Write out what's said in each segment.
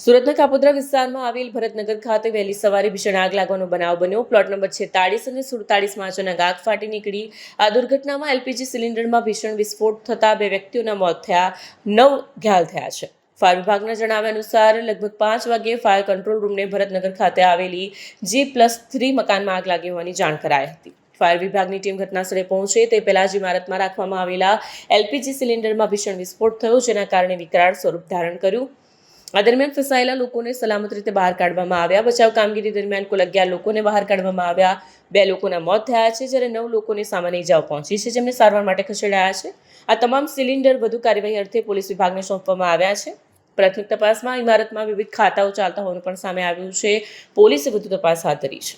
સુરતના કાપોદ્રા વિસ્તારમાં આવેલ ભરતનગર ખાતે વહેલી સવારે ભીષણ આગ લાગવાનો બનાવ બન્યો. પ્લોટ નંબર 46 અને 47માં અચાનક આગ ફાટી નીકળી. આ દુર્ઘટનામાં એલપીજી સિલિન્ડરમાં ભીષણ વિસ્ફોટ થતાં 2 વ્યક્તિઓના મોત થયા, 9 ઘાયલ થયા છે. ફાયર વિભાગના જણાવ્યા અનુસાર લગભગ 5 વાગ્યે ફાયર કંટ્રોલ રૂમને ભરતનગર ખાતે આવેલી G+3 મકાનમાં આગ લાગી હોવાની જાણ કરાઈ હતી. ફાયર વિભાગની ટીમ ઘટનાસ્થળે પહોંચે તે પહેલા જ ઇમારતમાં રાખવામાં આવેલા એલપીજી સિલિન્ડરમાં ભીષણ વિસ્ફોટ થયો, જેના કારણે વિકરાળ સ્વરૂપ ધારણ કર્યું. આ દરમિયાન ફસાયેલા લોકોને સલામત રીતે બહાર કાઢવામાં આવ્યા. બચાવ કામગીરી દરમિયાન કુલ 11 લોકોને બહાર કાઢવામાં આવ્યા. 2 લોકોના મોત થયા છે, જ્યારે 9 લોકોને સામાન્ય ઇજાઓ પહોંચી છે, જેમને સારવાર માટે ખસેડાયા છે. આ તમામ સિલિન્ડર વધુ કાર્યવાહી અર્થે પોલીસ વિભાગને સોંપવામાં આવ્યા છે. પ્રાથમિક તપાસમાં ઇમારતમાં વિવિધ ખાતાઓ ચાલતા હોવાનું પણ સામે આવ્યું છે. પોલીસે વધુ તપાસ હાથ ધરી છે.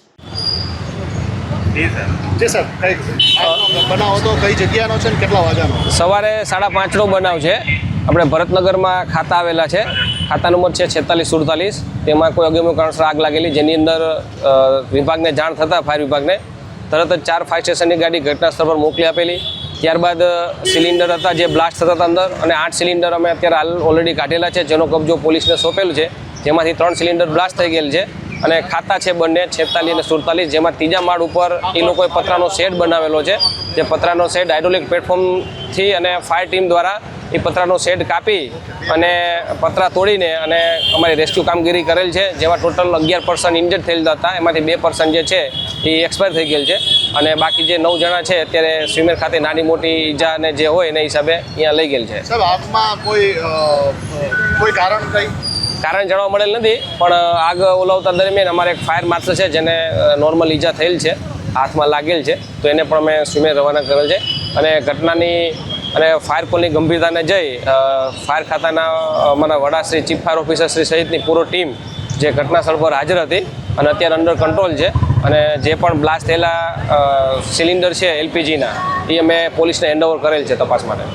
સવારે 5:30નો બનાવ છે. આપણે ભરતનગરમાં ખાતા આવેલા છે. ખાતા નંબર છે 46-47. તેમાં કોઈ અગમ્ય કારણસર આગ લાગેલી, જેની અંદર વિભાગને જાણ થતાં ફાયર વિભાગને તરત જ 4 ફાયર સ્ટેશનની ગાડી ઘટના સ્થળ પર મોકલી આપેલી. ત્યારબાદ સિલિન્ડર હતા જે બ્લાસ્ટ થતા હતા અંદર, અને 8 સિલિન્ડર અમે અત્યારે હાલ ઓલરેડી કાઢેલા છે, જેનો કબજો પોલીસને સોંપેલું છે. જેમાંથી 3 સિલિન્ડર બ્લાસ્ટ થઈ ગયેલ છે. અને ખાતા છે બંને 46 અને 47, જેમાં ત્રીજા માળ ઉપર એ લોકોએ પતરાનો શેડ બનાવેલો છે. જે પતરાનો શેડ હાઇડ્રોલિક પ્લેટફોર્મથી અને ફાયર ટીમ દ્વારા એ પતરાનો શેડ કાપી અને પતરા તોડીને અને અમારી રેસ્ક્યુ કામગીરી કરેલ છે. જેમાં ટોટલ 11 પર્સન ઇન્જર્ડ થયેલ હતા. એમાંથી 2 પર્સન જે છે એ એક્સપાયર થઈ ગયેલ છે, અને બાકી જે 9 જણા છે અત્યારે સ્વિમેર ખાતે નાની મોટી ઈજા અને જે હોય એના હિસાબે અહીંયા લઈ ગયેલ છે. કારણ જાણવા મળેલ નથી, પણ આગ ઓલાવતા દરમિયાન અમારે એક ફાયર માર્શલ છે જેને નોર્મલ ઈજા થયેલ છે, હાથમાં લાગેલ છે, તો એને પણ અમે સ્વિમેર રવાના કરેલ છે. અને ઘટનાની અને ફાયર કોલની ગંભીરતાને જઈ ફાયર ખાતાના અમારા વડાશ્રી, ચીફ ફાયર ઓફિસર શ્રી સહિતની પૂરો ટીમ જે ઘટના સ્થળ પર હાજર હતી અને અત્યારે અંડર કંટ્રોલ છે. અને જે પણ બ્લાસ્ટ થયેલા સિલિન્ડર છે એલપીજીના, એ અમે પોલીસને હેન્ડઓવર કરેલ છે તપાસ માટે.